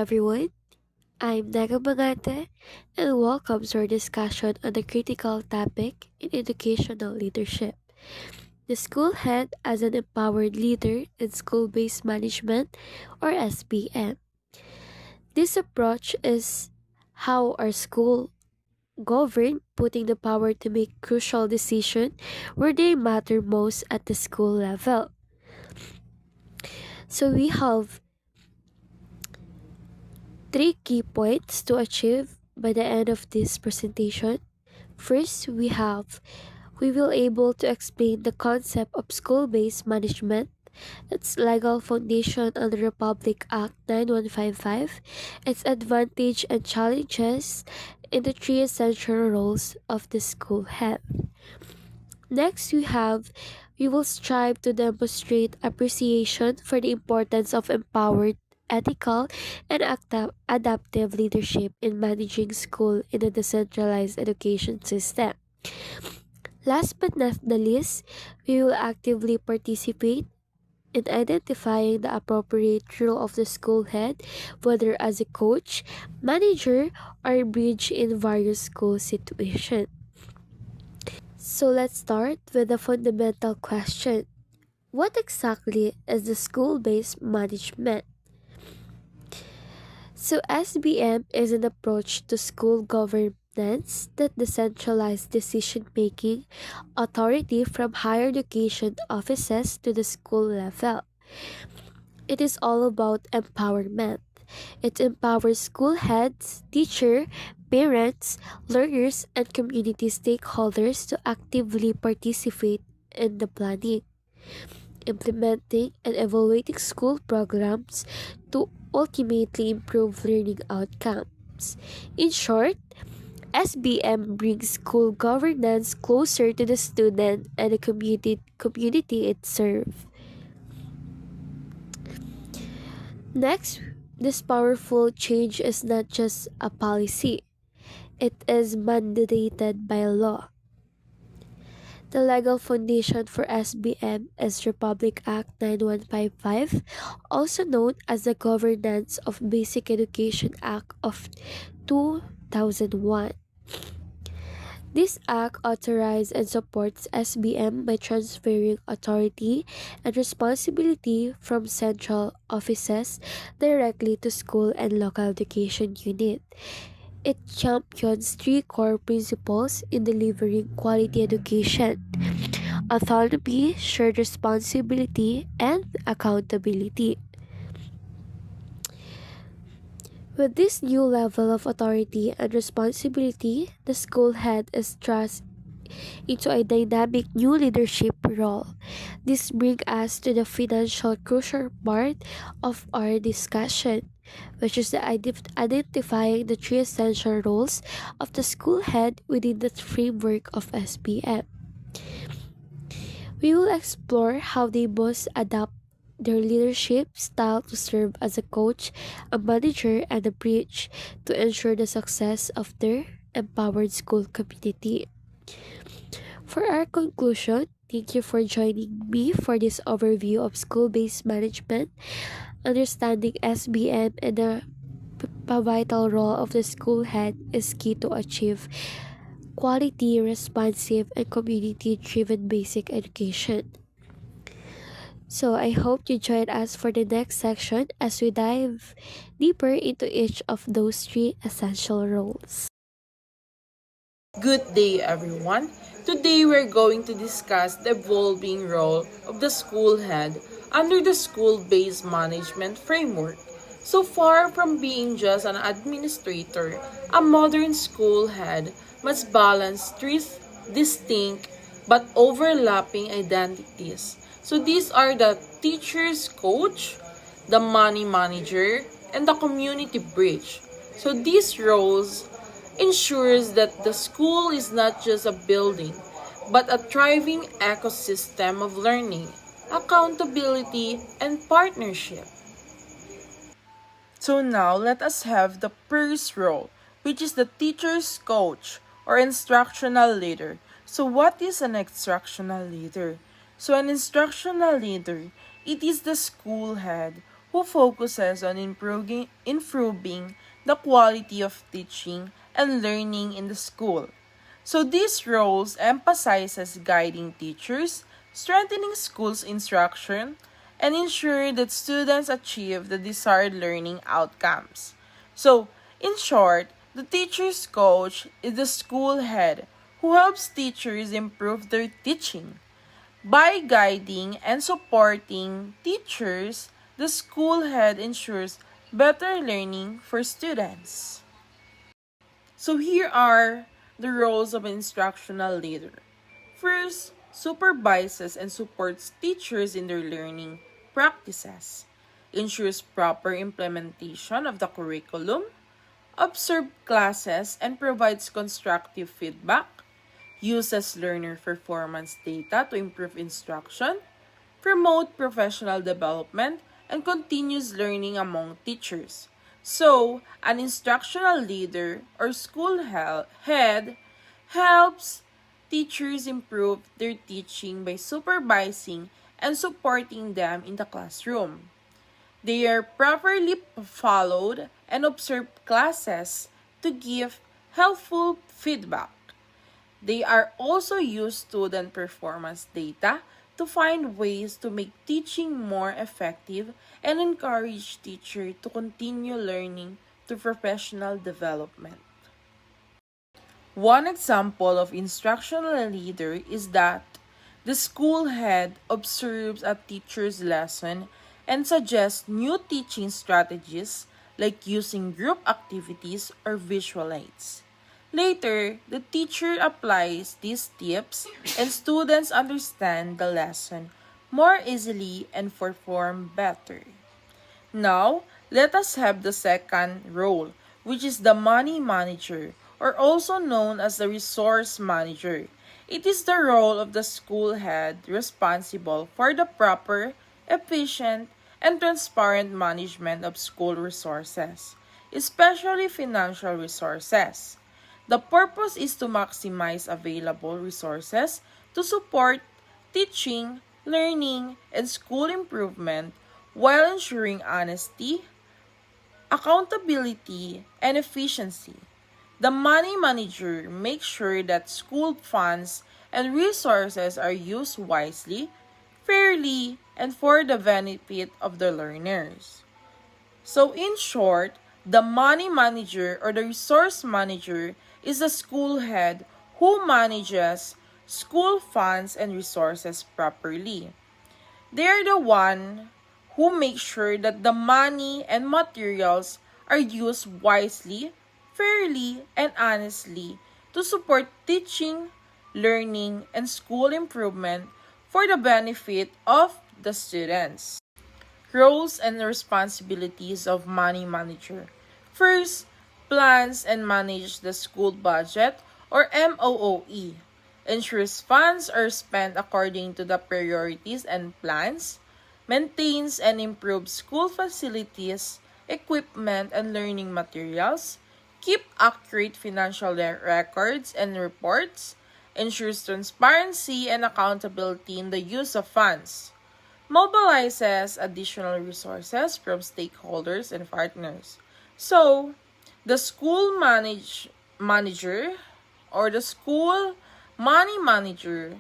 everyone. I'm Nega Magate, and welcome to our discussion on the critical topic in educational leadership. The school head as an empowered leader in school based management, or SBM. This approach is how our school govern, putting the power to make crucial decisions where they matter most at the school level. So we have three key points to achieve by the end of this presentation. First, we will able to explain the concept of school-based management, its legal foundation under Republic Act 9155, its advantage and challenges in the three essential roles of the school head. Next, we will strive to demonstrate appreciation for the importance of empowered, ethical, and adaptive leadership in managing school in a decentralized education system. Last but not the least, we will actively participate in identifying the appropriate role of the school head, whether as a coach, manager, or bridge in various school situations. So let's start with the fundamental question. What exactly is the school-based management? So SBM is an approach to school governance that decentralizes decision-making authority from higher education offices to the school level. It is all about empowerment. It empowers school heads, teachers, parents, learners, and community stakeholders to actively participate in the planning, implementing, and evaluating school programs to ultimately improve learning outcomes. In short, SBM brings school governance closer to the student and the community it serves. Next, this powerful change is not just a policy, it is mandated by law. The legal foundation for SBM is Republic Act 9155, also known as the Governance of Basic Education Act of 2001. This act authorizes and supports SBM by transferring authority and responsibility from central offices directly to school and local education unit. It champions three core principles in delivering quality education: autonomy, shared responsibility, and accountability. With this new level of authority and responsibility, the school head is thrust into a dynamic new leadership role. This brings us to the financial crucial part of our discussion, which is the identifying the three essential roles of the school head within the framework of SPM. We will explore how they must adapt their leadership style to serve as a coach, a manager, and a bridge to ensure the success of their empowered school community. For our conclusion, thank you for joining me for this overview of school-based management, understanding SBM, and the pivotal role of the school head is key to achieve quality, responsive, and community-driven basic education. So I hope you join us for the next section as we dive deeper into each of those three essential roles. Good day, everyone. Today we're going to discuss the evolving role of the school head under the school-based management framework. So far from being just an administrator, a modern school head must balance three distinct but overlapping identities. So these are the teacher's coach, the money manager, and the community bridge. So these roles ensures that the school is not just a building, but a thriving ecosystem of learning, accountability, and partnership. So now let us have the first role, which is the teacher's coach or instructional leader. So what is an instructional leader? So an instructional leader, it is the school head who who focuses on improving the quality of teaching and learning in the school. So these roles emphasizes guiding teachers, strengthening schools instruction, and ensure that students achieve the desired learning outcomes. So, in short, the teacher's coach is the school head who helps teachers improve their teaching. By guiding and supporting teachers, the school head ensures better learning for students. So here are the roles of an instructional leader. First, supervises and supports teachers in their learning practices, ensures proper implementation of the curriculum, observes classes and provides constructive feedback, uses learner performance data to improve instruction, promote professional development, and continuous learning among teachers. So, an instructional leader or school head helps teachers improve their teaching by supervising and supporting them in the classroom. They are properly followed and observe classes to give helpful feedback. They are also use student performance data to find ways to make teaching more effective and encourage teachers to continue learning through professional development. One example of instructional leader is that the school head observes a teacher's lesson and suggests new teaching strategies like using group activities or visual aids. Later, the teacher applies these tips and students understand the lesson more easily and perform better. Now, let us have the second role, which is the money manager, or also known as the resource manager. It is the role of the school head responsible for the proper, efficient, and transparent management of school resources, especially financial resources. The purpose is to maximize available resources to support teaching, learning, and school improvement while ensuring honesty, accountability, and efficiency. The money manager makes sure that school funds and resources are used wisely, fairly, and for the benefit of the learners. So, in short, the money manager or the resource manager is the school head who manages school funds and resources properly. They are the one who make sure that the money and materials are used wisely, fairly, and honestly to support teaching, learning, and school improvement for the benefit of the students. Roles and responsibilities of money manager. First, plans and manage the school budget or MOOE. Ensures funds are spent according to the priorities and plans. Maintains and improves school facilities, equipment, and learning materials. Keep accurate financial records and reports. Ensures transparency and accountability in the use of funds. Mobilizes additional resources from stakeholders and partners. So, the manager or the school money manager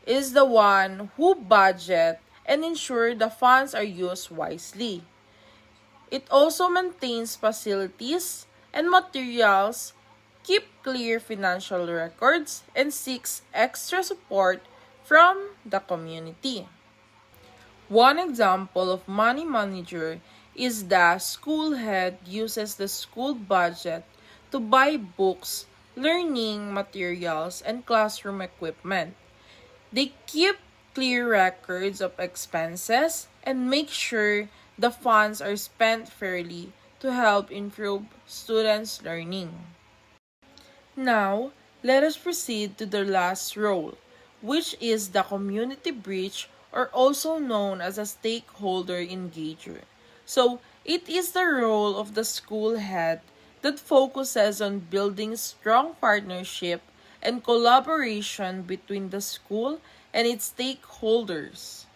is the one who budget and ensure the funds are used wisely. It also maintains facilities and materials, keep clear financial records, and seeks extra support from the community. One example of money manager is the school head uses the school budget to buy books, learning materials, and classroom equipment. They keep clear records of expenses and make sure the funds are spent fairly to help improve students' learning. Now, let us proceed to the last role, which is the community bridge or also known as a stakeholder engager. So, it is the role of the school head that focuses on building strong partnership and collaboration between the school and its stakeholders.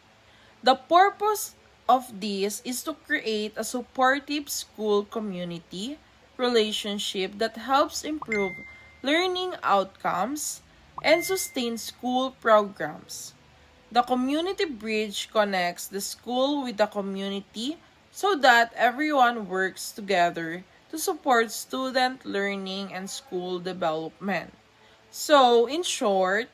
The purpose of this is to create a supportive school community relationship that helps improve learning outcomes and sustain school programs. The community bridge connects the school with the community so that everyone works together to support student learning and school development. So, in short,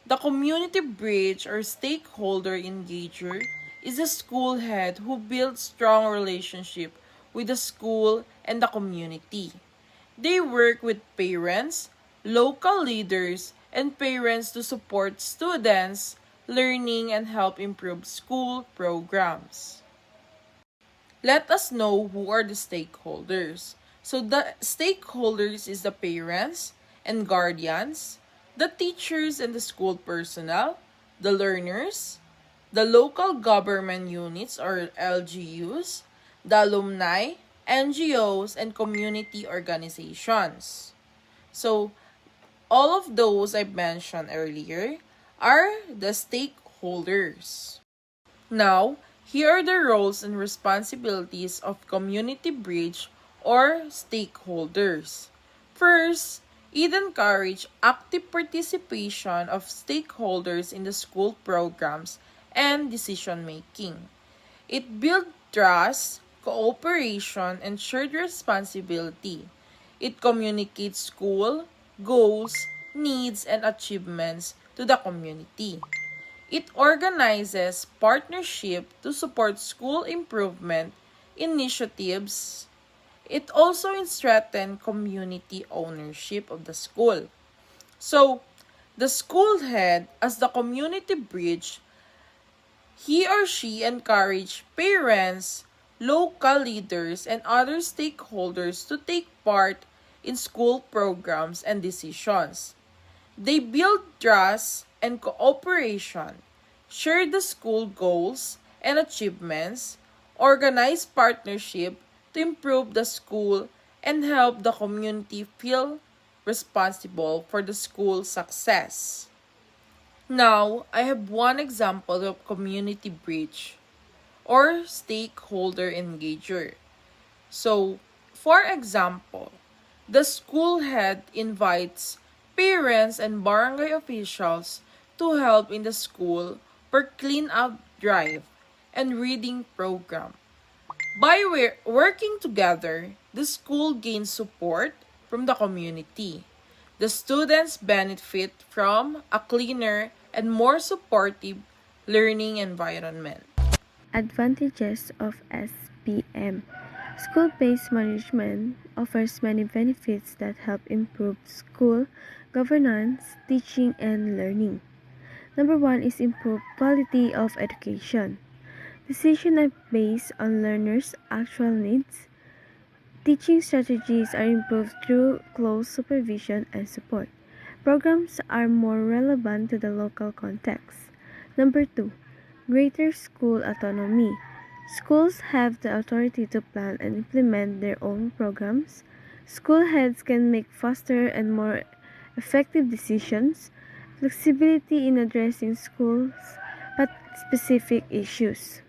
the community bridge or stakeholder engager is a school head who builds strong relationship with the school and the community. They work with parents, local leaders, and parents to support students' learning and help improve school programs. Let us know who are the stakeholders. So the stakeholders is the parents and guardians, the teachers and the school personnel, the learners, the local government units or LGUs, the alumni, NGOs, and community organizations. So all of those I mentioned earlier are the stakeholders. Now, here are the roles and responsibilities of community bridge or stakeholders. First, it encourages active participation of stakeholders in the school programs and decision making. It builds trust, cooperation, and shared responsibility. It communicates school goals, needs, and achievements to the community. It organizes partnership to support school improvement initiatives. It also strengthens community ownership of the school. So, the school head, as the community bridge, he or she encourage parents, local leaders, and other stakeholders to take part in school programs and decisions. They build trust and cooperation, share the school goals and achievements, organize partnership to improve the school, and help the community feel responsible for the school success. Now, I have one example of community bridge or stakeholder engager. So, for example, the school head invites parents and barangay officials to help in the school for clean-up drive and reading program. By working together, the school gains support from the community. The students benefit from a cleaner and more supportive learning environment. Advantages of SPM. School based management offers many benefits that help improve school governance, teaching, and learning. Number one is improved quality of education. Decisions are based on learners' actual needs. Teaching strategies are improved through close supervision and support. Programs are more relevant to the local context. Number two, greater school autonomy. Schools have the authority to plan and implement their own programs. School heads can make faster and more effective decisions, flexibility in addressing schools but specific issues.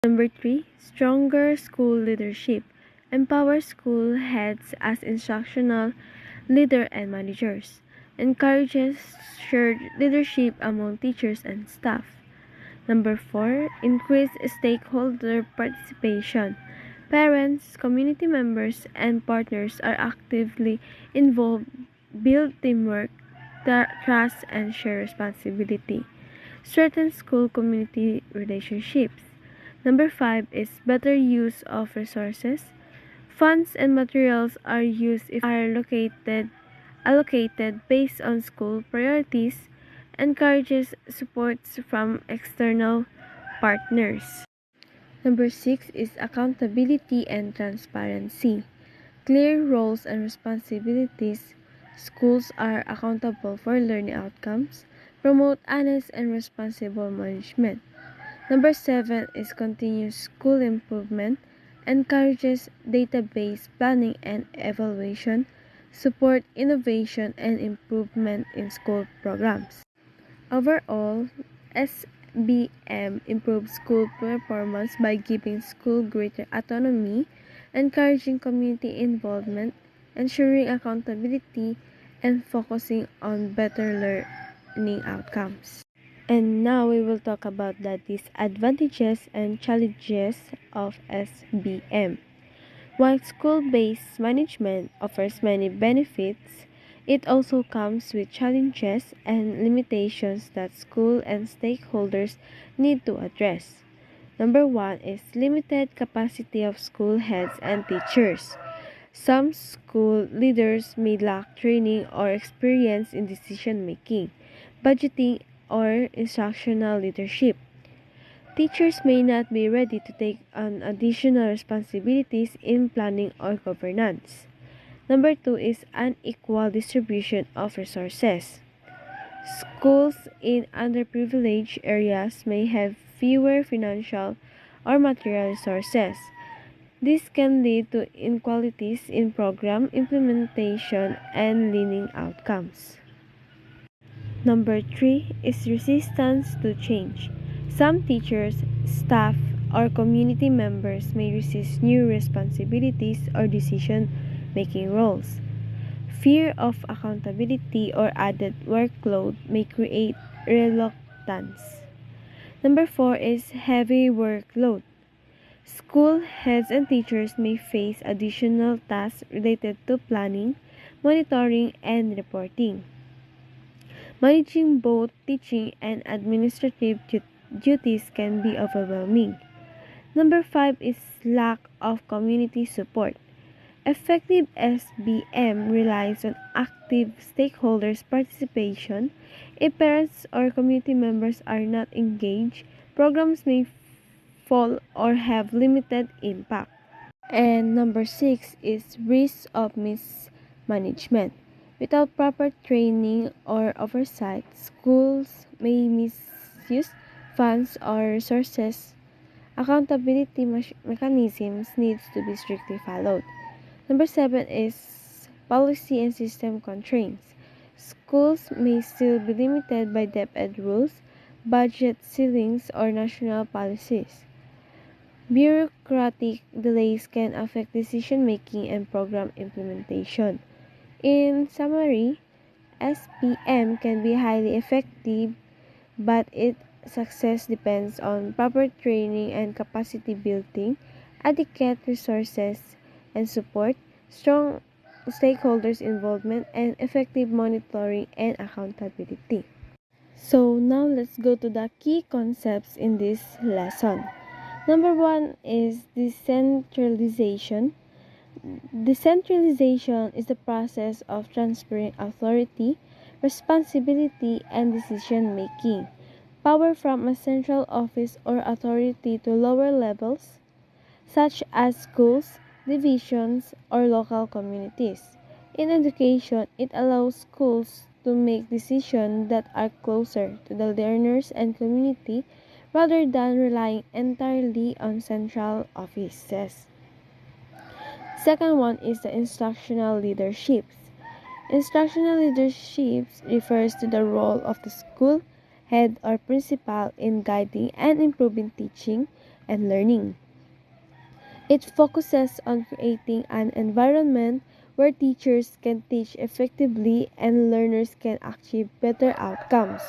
Number three, stronger school leadership. Empower school heads as instructional leader and managers. Encourages shared leadership among teachers and staff. Number four, increase stakeholder participation. Parents, community members, and partners are actively involved, build teamwork, trust, and share responsibility. Strengthen school community relationships. Number five is better use of resources. Funds and materials are used if are allocated based on school priorities, encourages supports from external partners. Number six is accountability and transparency. Clear roles and responsibilities. Schools are accountable for learning outcomes, promote honest and responsible management. Number seven is continuous school improvement, encourages database planning and evaluation, support innovation and improvement in school programs. Overall, SBM improves school performance by giving school greater autonomy, encouraging community involvement, ensuring accountability, and focusing on better learning outcomes. And now we will talk about the disadvantages and challenges of SBM. While school-based management offers many benefits, it also comes with challenges and limitations that school and stakeholders need to address. Number one is limited capacity of school heads and teachers. Some school leaders may lack training or experience in decision making, budgeting, or instructional leadership. Teachers may not be ready to take on additional responsibilities in planning or governance. Number two is unequal distribution of resources. Schools in underprivileged areas may have fewer financial or material resources. This can lead to inequalities in program implementation and learning outcomes. Number three is resistance to change. Some teachers, staff, or community members may resist new responsibilities or decision making roles. Fear of accountability or added workload may create reluctance. Number four is heavy workload. School heads and teachers may face additional tasks related to planning, monitoring, and reporting. Managing both teaching and administrative duties can be overwhelming. Number five is lack of community support. Effective SBM relies on active stakeholders' participation. If parents or community members are not engaged, programs may fall or have limited impact. And number six is risk of mismanagement. Without proper training or oversight, schools may misuse funds or resources. Accountability mechanisms needs to be strictly followed. Number seven is policy and system constraints. Schools may still be limited by DepEd rules, budget ceilings, or national policies. Bureaucratic delays can affect decision making and program implementation. In summary, SPM can be highly effective, but its success depends on proper training and capacity building, adequate resources and support, strong stakeholders' involvement, and effective monitoring and accountability. So now let's go to the key concepts in this lesson. Number one is decentralization. Decentralization is the process of transferring authority, responsibility, and decision making power from a central office or authority to lower levels, such as schools, divisions, or local communities. In education, it allows schools to make decisions that are closer to the learners and community rather than relying entirely on central offices. Second one is the instructional leadership. Instructional leadership refers to the role of the school head or principal in guiding and improving teaching and learning. It focuses on creating an environment where teachers can teach effectively and learners can achieve better outcomes.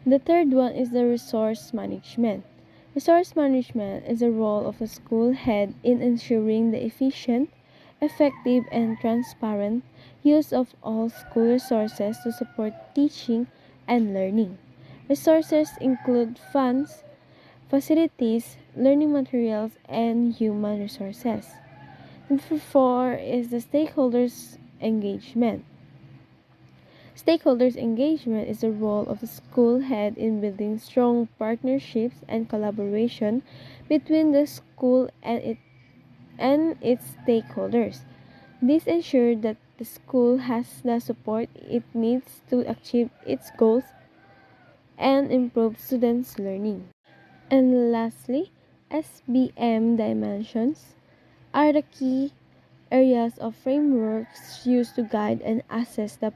The third one is the resource management. Resource management is the role of a school head in ensuring the efficient, effective, and transparent use of all school resources to support teaching and learning. Resources include funds, facilities, learning materials, and human resources. Number four is the stakeholders engagement. Stakeholders engagement is the role of the school head in building strong partnerships and collaboration between the school and its stakeholders. This ensures that the school has the support it needs to achieve its goals and improve students' learning. And lastly, SBM dimensions are the key areas of frameworks used to guide and assess the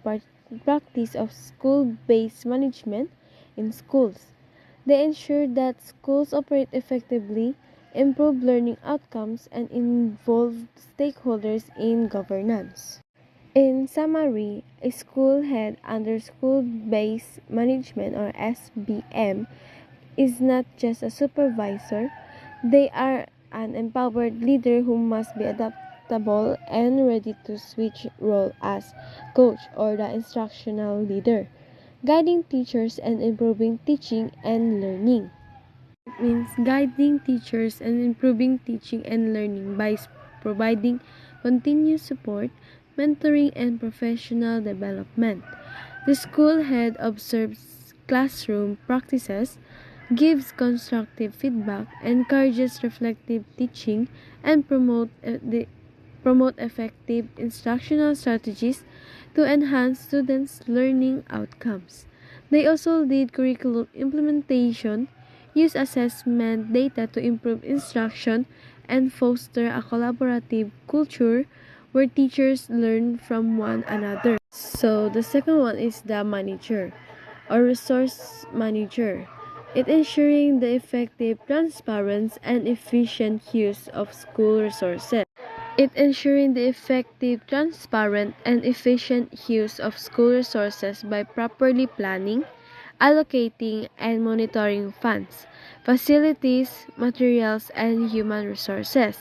practice of school-based management in schools. They ensure that schools operate effectively, improve learning outcomes, and involve stakeholders in governance. In summary, a school head under school based management or SBM is not just a supervisor, they are an empowered leader who must be adaptable and ready to switch role as coach or the instructional leader, guiding teachers and improving teaching and learning. It means guiding teachers and improving teaching and learning by providing continuous support, mentoring, and professional development. The school head observes classroom practices, gives constructive feedback, encourages reflective teaching, and promote effective instructional strategies to enhance students' learning outcomes. They also lead curriculum implementation, use assessment data to improve instruction, and foster a collaborative culture where teachers learn from one another. So the second one is the manager or resource manager. It ensuring the effective, transparent, and efficient use of school resources. It ensuring the effective, transparent, and efficient use of school resources by properly planning, allocating, and monitoring funds, facilities, materials, and human resources.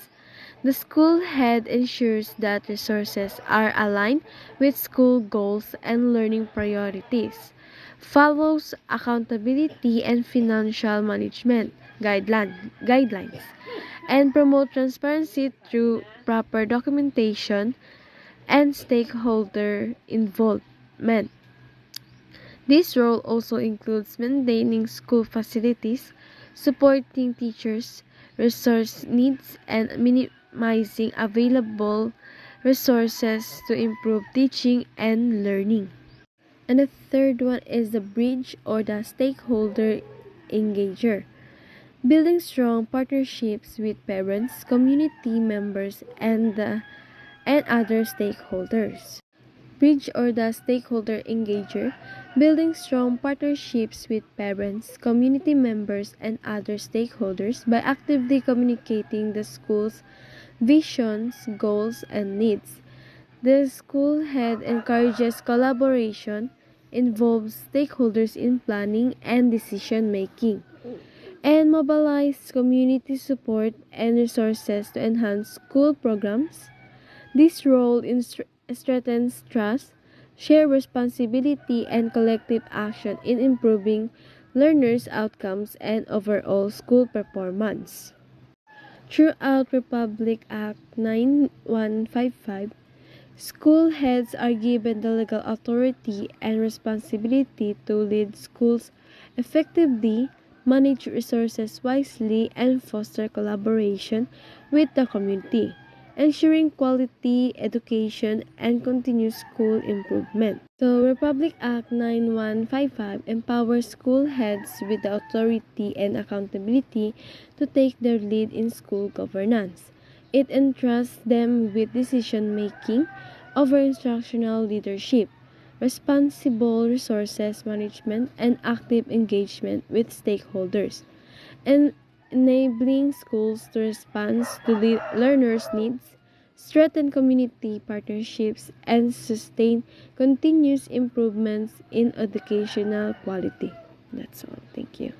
The school head ensures that resources are aligned with school goals and learning priorities, follows accountability and financial management guidelines, and promote transparency through proper documentation and stakeholder involvement. This role also includes maintaining school facilities, supporting teachers' resource needs, and minimizing available resources to improve teaching and learning. And the third one is the bridge or the stakeholder engager. Building strong partnerships with parents, community members, and other stakeholders. Bridge or the stakeholder engager, building strong partnerships with parents, community members, and other stakeholders by actively communicating the school's visions, goals, and needs. The school head encourages collaboration, involves stakeholders in planning and decision making, and mobilize community support and resources to enhance school programs. This role strengthens trust, shared responsibility, and collective action in improving learners' outcomes and overall school performance. Throughout Republic Act 9155, school heads are given the legal authority and responsibility to lead schools effectively, manage resources wisely, and foster collaboration with the community, ensuring quality education and continuous school improvement. So, Republic Act 9155 empowers school heads with the authority and accountability to take their lead in school governance. It entrusts them with decision making over instructional leadership, responsible resources management, and active engagement with stakeholders, and enabling schools to respond to learners' needs, strengthen community partnerships, and sustain continuous improvements in educational quality. That's all. Thank you.